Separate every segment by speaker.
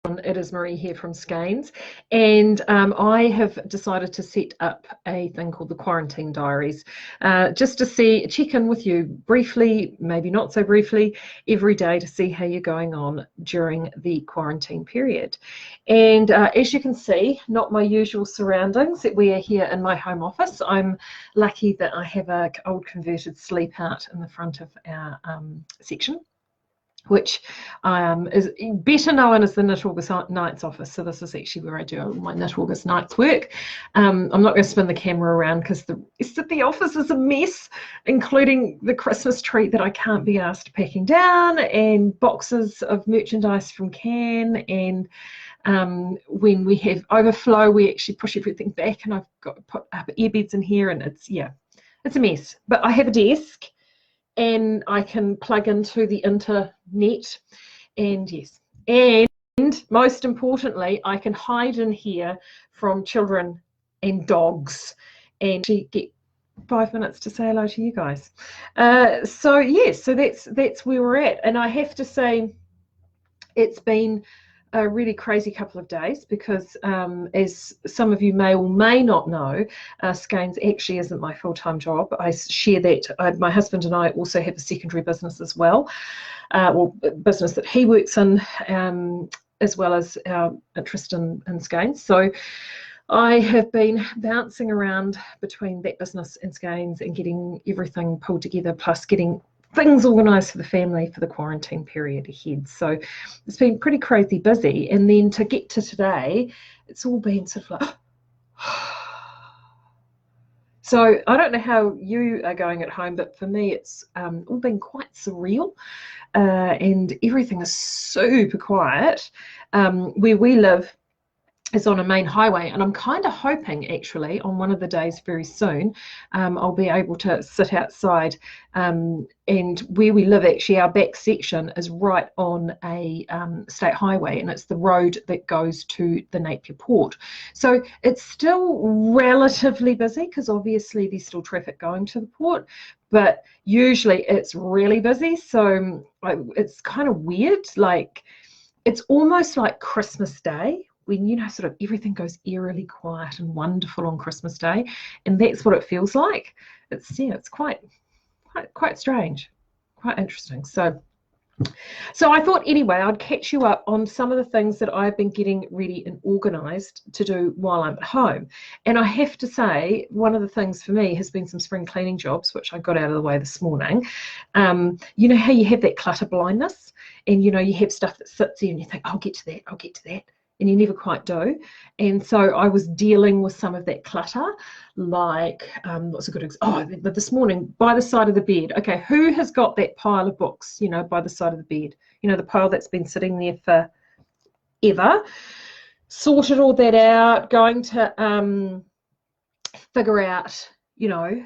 Speaker 1: It is Marie here from Skeinz, and I have decided to set up a thing called the Quarantine Diaries, just to check in with you briefly, maybe not so briefly, every day to see how you're going on during the quarantine period. And as you can see, not my usual surroundings. We are here in my home office. I'm lucky that I have an old converted sleep out in the front of our section, which is better known as the Knit August Nights office. So this is actually where I do all my Knit August Nights work. I'm not going to spin the camera around because the rest of the office is a mess, including the Christmas tree that I can't be asked packing down, and boxes of merchandise from Can, and when we have overflow, we actually push everything back, and I've got to put up earbeds in here, and it's a mess. But I have a desk, and I can plug into the internet, and yes, and most importantly, I can hide in here from children and dogs, and get 5 minutes to say hello to you guys. So yes, so that's where we're at, and I have to say, it's been a really crazy couple of days because, as some of you may or may not know, Skeinz actually isn't my full-time job. I share that. My husband and I also have a secondary business as well, business that he works in, as well as our interest in Skeinz. So I have been bouncing around between that business and Skeinz and getting everything pulled together, plus getting things organised for the family for the quarantine period ahead. So it's been pretty crazy busy, and then to get to today, it's all been sort of like so I don't know how you are going at home, but for me it's all been quite surreal, and everything is super quiet. Where we live is on a main highway, and I'm kind of hoping actually on one of the days very soon I'll be able to sit outside, and where we live, actually our back section is right on a state highway, and it's the road that goes to the Napier port. So it's still relatively busy because obviously there's still traffic going to the port, but usually it's really busy. So it's kind of weird, like it's almost like Christmas Day, when, you know, sort of everything goes eerily quiet and wonderful on Christmas Day, and that's what it feels like. It's quite strange, quite interesting. So I thought anyway I'd catch you up on some of the things that I've been getting ready and organised to do while I'm at home. And I have to say, one of the things for me has been some spring cleaning jobs, which I got out of the way this morning. You know how you have that clutter blindness, and you know you have stuff that sits there and you think, I'll get to that, and you never quite do. And so I was dealing with some of that clutter, like what's a good example? But this morning, by the side of the bed, okay, who has got that pile of books, you know, by the side of the bed, you know, the pile that's been sitting there for ever? Sorted all that out, going to figure out, you know,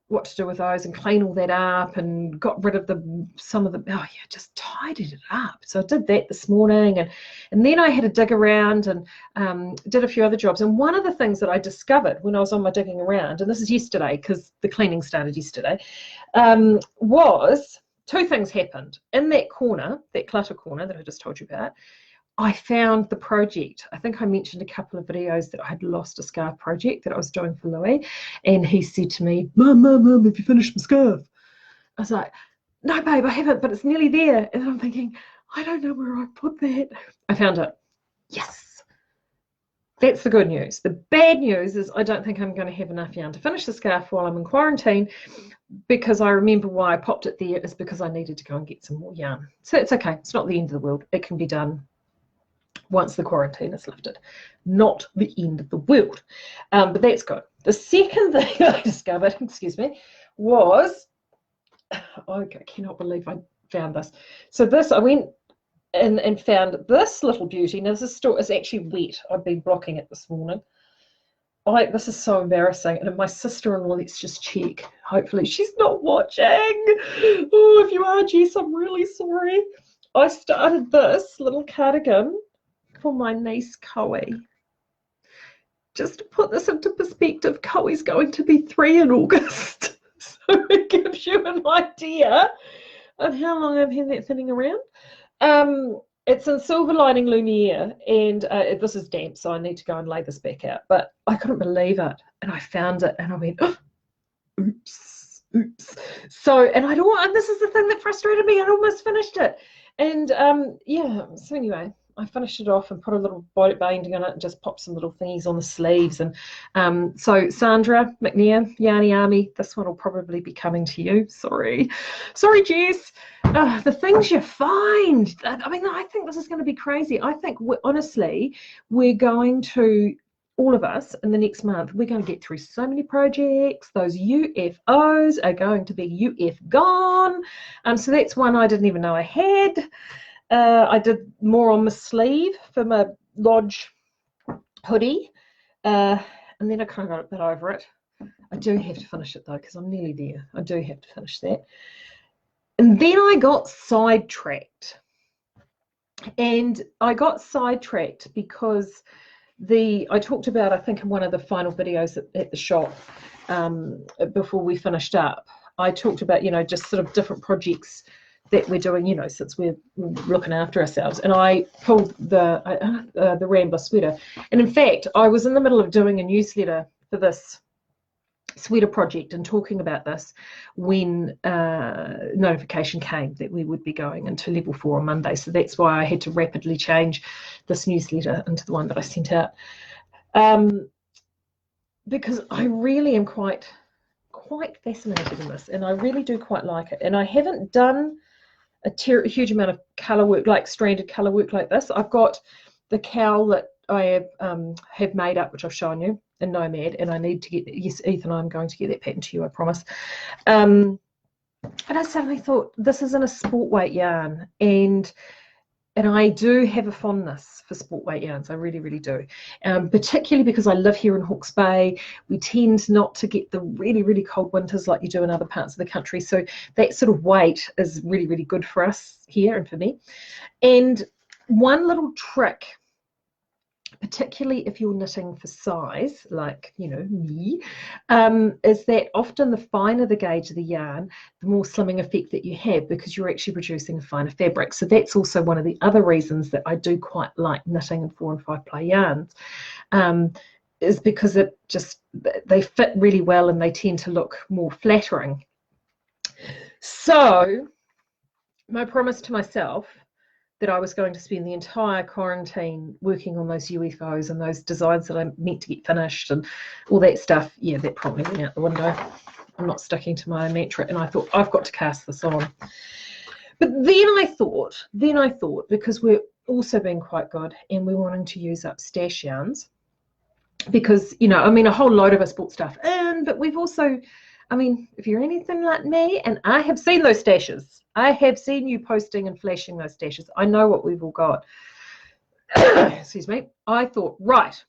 Speaker 1: what to do with those and clean all that up, and got rid of just tidied it up. So I did that this morning, and then I had a dig around and did a few other jobs. And one of the things that I discovered when I was on my digging around, and this is yesterday because the cleaning started yesterday, was two things happened. In that corner, that clutter corner that I just told you about, I found the project. I think I mentioned a couple of videos that I had lost a scarf project that I was doing for Louis, and he said to me, Mum, have you finished my scarf? I was like, no, babe, I haven't, but it's nearly there. And I'm thinking, I don't know where I put that. I found it. Yes. That's the good news. The bad news is I don't think I'm going to have enough yarn to finish the scarf while I'm in quarantine, because I remember why I popped it there is because I needed to go and get some more yarn. So it's okay. It's not the end of the world. It can be done once the quarantine is lifted. Not the end of the world, but that's good. The second thing I discovered, was, I cannot believe I found this. So I went in and found this little beauty. Now this is actually wet. I've been blocking it this morning. This is so embarrassing. And my sister-in-law, let's just check. Hopefully she's not watching. Oh, if you are, Jess, I'm really sorry. I started this little cardigan for my niece Coe. Just to put this into perspective, Coe's going to be 3 in August. So it gives you an idea of how long I've had that sitting around. It's in Silver Lining Lumiere, and this is damp, so I need to go and lay this back out. But I couldn't believe it, and I found it, and I went, oh, oops, oops. So, and and this is the thing that frustrated me. I'd almost finished it, and yeah. So anyway, I finished it off and put a little binding on it, and just popped some little thingies on the sleeves. And so Sandra McNair, Yarny Army, this one will probably be coming to you. Sorry, Jess. The things you find. I mean, I think this is going to be crazy. I think honestly, we're going to, all of us in the next month, we're going to get through so many projects. Those UFOs are going to be UF gone. So that's one I didn't even know I had. I did more on my sleeve for my lodge hoodie. And then I kind of got a bit over it. I do have to finish it though, because I'm nearly there. I do have to finish that. And then I got sidetracked. And I got sidetracked because I talked about, I think in one of the final videos at the shop, before we finished up, I talked about, just sort of different projects that we're doing, since we're looking after ourselves. And I pulled the Rambla Sweater. And in fact, I was in the middle of doing a newsletter for this sweater project and talking about this when notification came that we would be going into level 4 on Monday. So that's why I had to rapidly change this newsletter into the one that I sent out, because I really am quite fascinated in this, and I really do quite like it. And I haven't done a huge amount of colour work, like stranded colour work like this. I've got the cowl that I have made up, which I've shown you in Nomad, and I need to get, yes, Ethan, I'm going to get that pattern to you, I promise. And I suddenly thought, this is in a sport weight yarn, and I do have a fondness for sport weight yarns. I really, really do. Particularly because I live here in Hawke's Bay. We tend not to get the really, really cold winters like you do in other parts of the country. So that sort of weight is really, really good for us here and for me. And one little trick, particularly if you're knitting for size, like, me, is that often the finer the gauge of the yarn, the more slimming effect that you have, because you're actually producing a finer fabric. So that's also one of the other reasons that I do quite like knitting in 4 and 5 ply yarns, is because they fit really well and they tend to look more flattering. So my promise to myself that I was going to spend the entire quarantine working on those UFOs and those designs that I meant to get finished and all that stuff, yeah, that probably went out the window. I'm not sticking to my mantra, and I thought, I've got to cast this on. But then I thought, because we're also being quite good and we're wanting to use up stash yarns, because, I mean, a whole load of us bought stuff in, but we've also, I mean, if you're anything like me, and I have seen those stashes, I have seen you posting and flashing those stashes. I know what we've all got. Excuse me. I thought, right,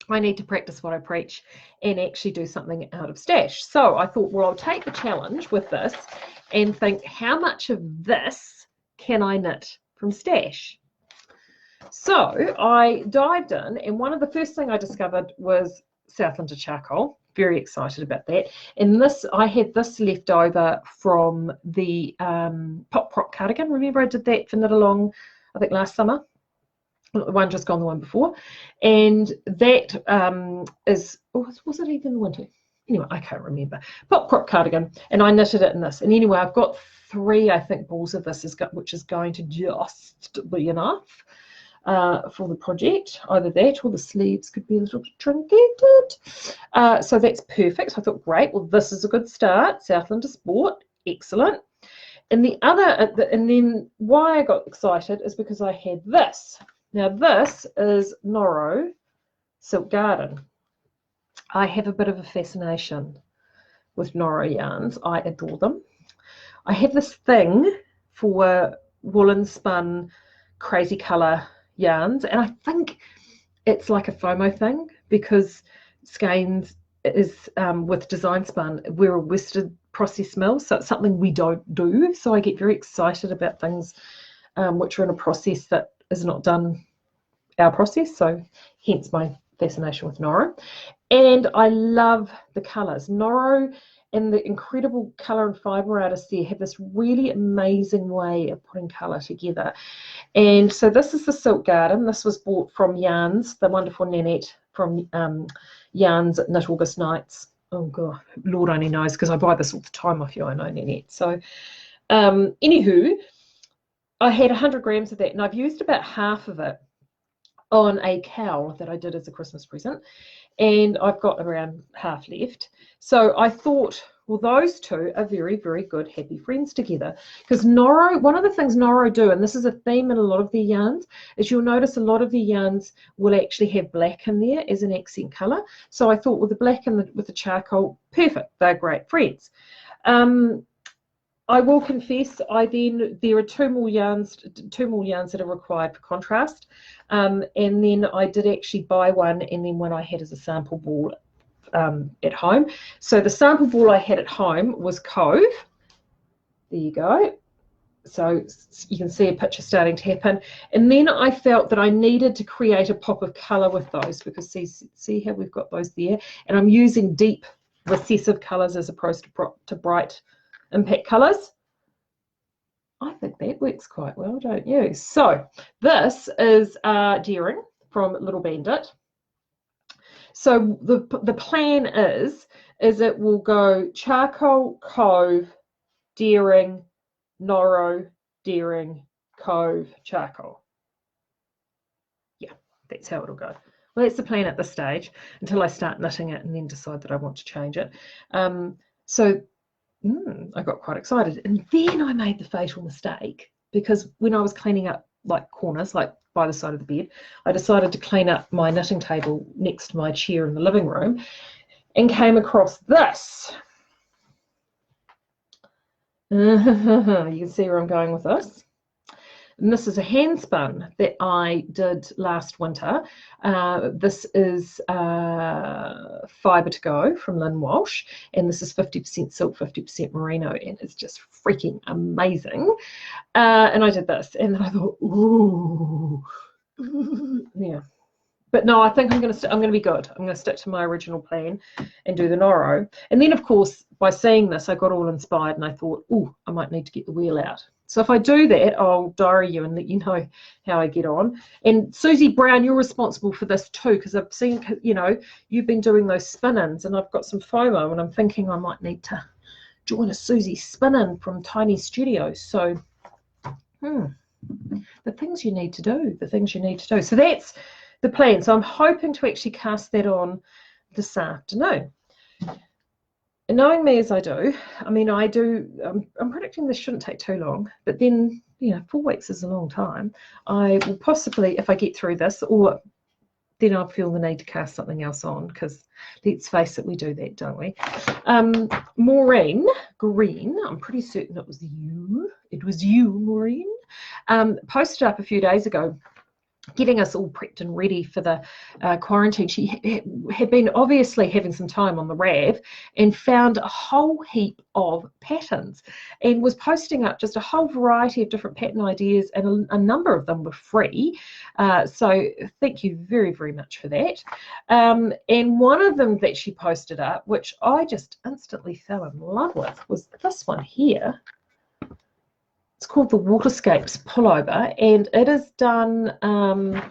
Speaker 1: I need to practice what I preach and actually do something out of stash. So I thought, well, I'll take the challenge with this and think, how much of this can I knit from stash? So I dived in, and one of the first things I discovered was Southland charcoal. Very excited about that. And this, I had this left over from the pop prop cardigan. Remember I did that for knit along, I think last summer. Not the one just gone, the one before. And that is, was it even the winter? Anyway, I can't remember. Pop prop cardigan, and I knitted it in this. And anyway, I've got 3, I think, balls of this, which is going to just be enough for the project. Either that or the sleeves could be a little bit truncated. So that's perfect. So I thought, great, well, this is a good start. Southland Sport, excellent. And the other, and then why I got excited is because I had this. Now this is Noro Silk Garden. I have a bit of a fascination with Noro yarns. I adore them. I have this thing for woolen spun crazy colour yarns, and I think it's like a FOMO thing, because Skeinz is with design spun, we're a worsted process mill, so it's something we don't do. So I get very excited about things which are in a process that is not done our process. So hence my fascination with Noro. And I love the colours. Noro and the incredible colour and fibre artists there have this really amazing way of putting colour together. And so this is the Silk Garden. This was bought from Yarns, the wonderful Nanette from Yarns at Knit August Nights. Oh God, Lord only knows, because I buy this all the time off you, I know, Nanette. So anywho, I had 100 grams of that, and I've used about half of it on a cowl that I did as a Christmas present, and I've got around half left. So I thought, well, those two are very, very good happy friends together, because Noro, one of the things Noro do, and this is a theme in a lot of their yarns, is you'll notice a lot of their yarns will actually have black in there as an accent colour. So I thought with the black and with the charcoal, perfect, they're great friends. I will confess, there are two more yarns that are required for contrast, and then I did actually buy one, and then one I had as a sample ball at home. So the sample ball I had at home was Cove. There you go. So you can see a picture starting to happen. And then I felt that I needed to create a pop of colour with those, because see how we've got those there, and I'm using deep recessive colours as opposed to bright impact colours. I think that works quite well, don't you? So this is Daring from Little Bandit. So the plan is it will go charcoal, Cove, Daring, Noro, Daring, Cove, charcoal. Yeah, that's how it'll go. Well, that's the plan at this stage, until I start knitting it and then decide that I want to change it. I got quite excited, and then I made the fatal mistake, because when I was cleaning up like corners, like by the side of the bed, I decided to clean up my knitting table next to my chair in the living room, and came across this. You can see where I'm going with this. And this is a hand spun that I did last winter. This is Fibre to Go from Lynn Walsh, and this is 50% silk, 50% merino, and it's just freaking amazing. And I did this, and then I thought, ooh, yeah. But no, I think I'm going to be good. I'm going to stick to my original plan and do the Noro. And then, of course, by seeing this, I got all inspired, and I thought, ooh, I might need to get the wheel out. So if I do that, I'll diary you and let you know how I get on. And Susie Brown, you're responsible for this too, because I've seen, you know, you've been doing those spin-ins, and I've got some FOMO, and I'm thinking I might need to join a Susie spin-in from Tiny Studios. So the things you need to do, So that's the plan. So I'm hoping to actually cast that on this afternoon. And knowing me as I do, I mean, I'm predicting this shouldn't take too long, but then, you know, 4 weeks is a long time. I will possibly, if I get through this, or then I'll feel the need to cast something else on, because let's face it, we do that, don't we? Maureen Green, I'm pretty certain it was you, Maureen, posted up a few days ago, getting us all prepped and ready for the quarantine. She had been obviously having some time on the RAV and found a whole heap of patterns, and was posting up just a whole variety of different pattern ideas, and a number of them were free. So thank you very, very much for that. And one of them that she posted up, which I just instantly fell in love with, was this one here. It's called the Waterscapes Pullover, and it is done, and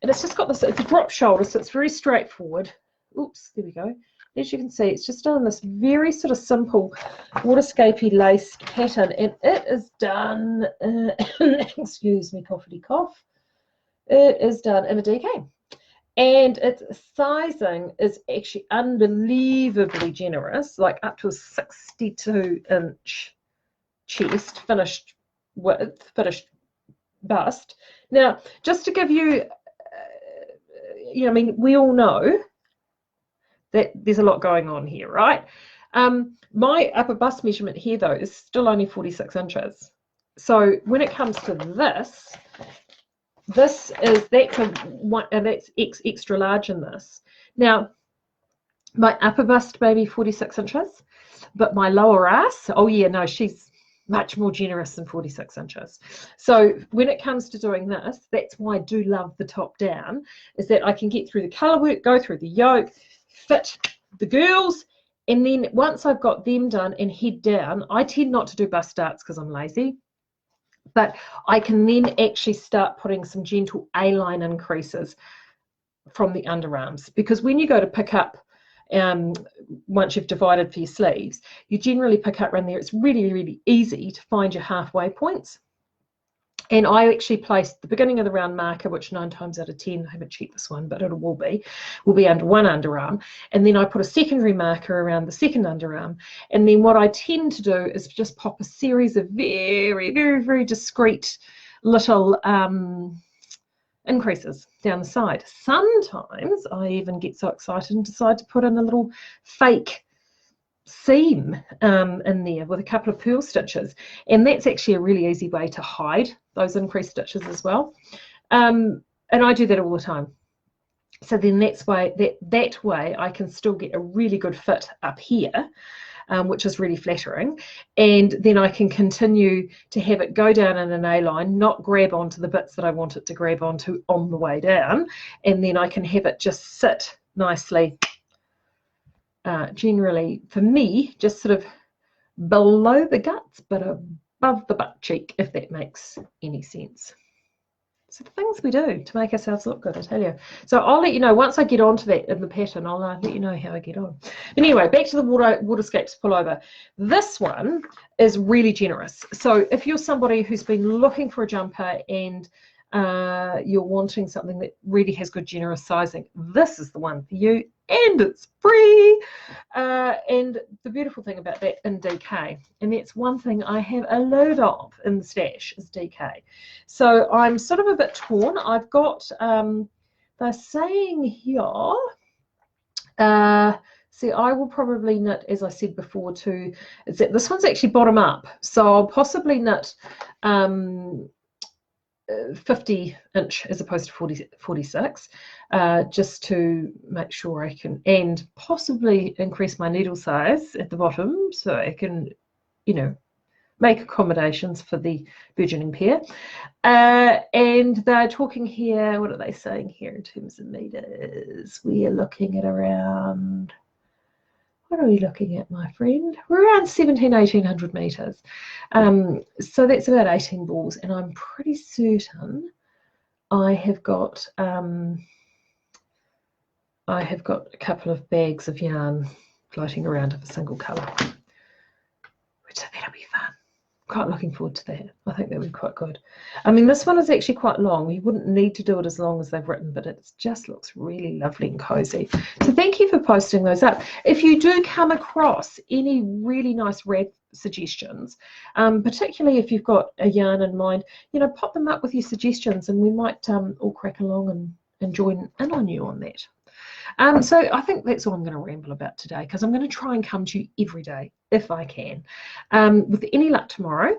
Speaker 1: it's just got this, it's a drop shoulder, so it's very straightforward. Oops, there we go. As you can see, it's just done this very sort of simple waterscapey laced pattern, and it is done, excuse me, coughy cough, it is done in a DK. And its sizing is actually unbelievably generous, like up to a 62-inch chest, finished width, finished bust. Now, just to give you, I mean, we all know that there's a lot going on here, right? My upper bust measurement here, though, is still only 46 inches. So when it comes to this is, that's extra large in this. Now, my upper bust, maybe 46 inches, but my lower ass, oh yeah, no, she's much more generous than 46 inches. So when it comes to doing this, that's why I do love the top down, is that I can get through the colour work, go through the yoke, fit the girls, And then once I've got them done and head down, I tend not to do bust starts because I'm lazy, but I can then actually start putting some gentle A-line increases from the underarms, because when you go to pick up, once you've divided for your sleeves, you generally pick up around there. It's really, really easy to find your halfway points. And I actually placed the beginning of the round marker, which 9 times out of 10, I haven't checked this one, but it will be under one underarm. And then I put a secondary marker around the second underarm. And then what I tend to do is just pop a series of very, very, very discreet little increases down the side. Sometimes I even get so excited and decide to put in a little fake seam in there with a couple of purl stitches, and that's actually a really easy way to hide those increased stitches as well, and I do that all the time. So then that way I can still get a really good fit up here, which is really flattering, and then I can continue to have it go down in an A-line, not grab onto the bits that I want it to grab onto on the way down, and then I can have it just sit nicely, generally for me just sort of below the guts but above the butt cheek, if that makes any sense. So the things we do to make ourselves look good, I tell you. So I'll let you know once I get onto that in the pattern. I'll let you know how I get on. But anyway, back to the waterscapes pullover. This one is really generous. So if you're somebody who's been looking for a jumper and you're wanting something that really has good generous sizing, this is the one for you, and it's free. And the beautiful thing about that in DK, and that's one thing I have a load of in the stash, is DK. So I'm sort of a bit torn. I've got, they're saying here, see, I will probably knit, as I said before, to, is that this one's actually bottom up, so I'll possibly knit 50 inch as opposed to 46, just to make sure I can, and possibly increase my needle size at the bottom so I can, you know, make accommodations for the burgeoning pair. And they're talking here, what are they saying here in terms of meters? We are looking at around, what are we looking at, my friend? We're around 1800 meters. So that's about 18 balls, and I'm pretty certain I have got a couple of bags of yarn floating around of a single colour, which that'll be fun. Quite looking forward to that. I think that would be quite good. I mean, this one is actually quite long. You wouldn't need to do it as long as they've written, but it just looks really lovely and cozy. So thank you for posting those up. If you do come across any really nice wrap suggestions, particularly if you've got a yarn in mind, you know, pop them up with your suggestions, and we might all crack along and join in on you on that. So I think that's all I'm going to ramble about today, because I'm going to try and come to you every day if I can. With any luck tomorrow,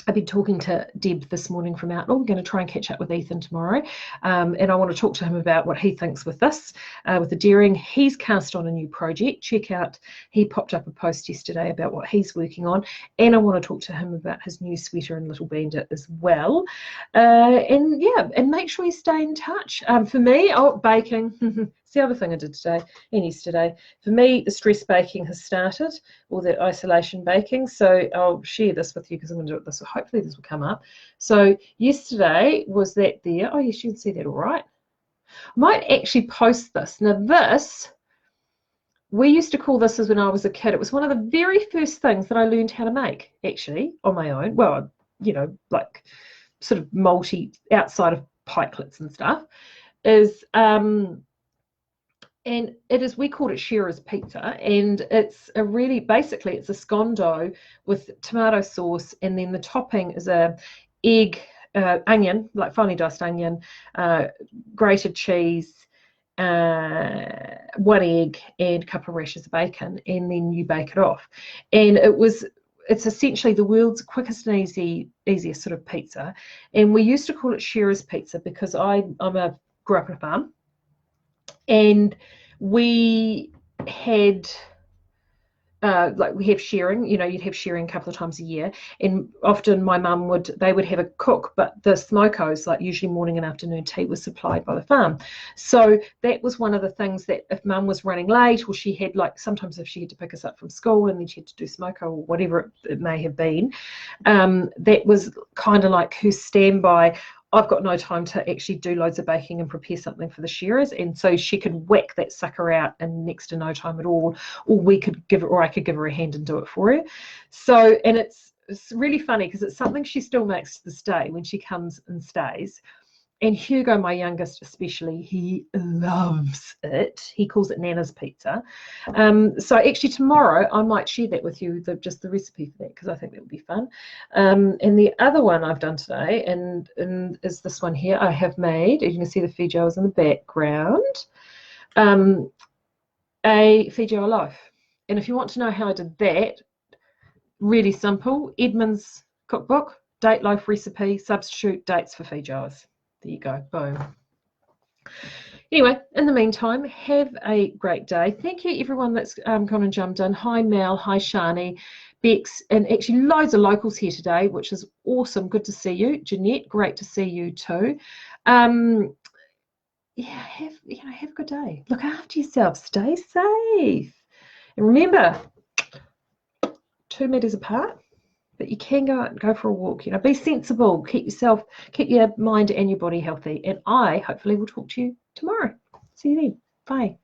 Speaker 1: I've been talking to Deb this morning from Outlaw. We're going to try and catch up with Ethan tomorrow, and I want to talk to him about what he thinks with this, with the daring. He's cast on a new project. Check out, he popped up a post yesterday about what he's working on, and I want to talk to him about his new sweater and Little Bandit as well. And yeah, and make sure you stay in touch. For me, baking. It's the other thing I did today and yesterday. For me, the stress baking has started, or the isolation baking. So I'll share this with you because I'm going to do it this way. Hopefully this will come up. So yesterday was that there. Oh, yes, you can see that all right. I might actually post this. Now this, we used to call this as when I was a kid. It was one of the very first things that I learned how to make, actually, on my own. Well, you know, like sort of multi, outside of pikelets and stuff, is... and it is, we called it Shearer's pizza, and it's a really, basically it's a scone dough with tomato sauce, and then the topping is a egg, onion, like finely diced onion, grated cheese, 1 egg, and a couple of rashers of bacon, and then you bake it off. And it's essentially the world's quickest and easiest sort of pizza, and we used to call it Shearer's pizza because I grew up on a farm. And we had like we have sharing, you know, you'd have sharing a couple of times a year, and often my mum they would have a cook, but the smokos, like usually morning and afternoon tea, was supplied by the farm. So that was one of the things that if mum was running late, or she had, like, sometimes if she had to pick us up from school and then she had to do smoko or whatever it may have been, that was kind of like her standby. I've got no time to actually do loads of baking and prepare something for the shearers, and so she could whack that sucker out in next to no time at all, or I could give her a hand and do it for her. So, and it's really funny because it's something she still makes to this day when she comes and stays. And Hugo, my youngest especially, he loves it. He calls it Nana's pizza. So actually tomorrow I might share that with you, just the recipe for that, because I think that would be fun. And the other one I've done today, and is this one here. I have made, as you can see the feijoas in the background, a feijoa loaf. And if you want to know how I did that, really simple. Edmund's cookbook, date loaf recipe, substitute dates for feijoas. There you go, boom. Anyway, in the meantime, have a great day. Thank you everyone that's gone and jumped in. Hi Mel, hi Shani, Bex, and actually loads of locals here today, which is awesome. Good to see you. Jeanette, great to see you too. Yeah, have a good day. Look after yourself. Stay safe. And remember, 2 meters apart. But you can go out and go for a walk. You know, be sensible. Keep your mind and your body healthy. And I hopefully will talk to you tomorrow. See you then. Bye.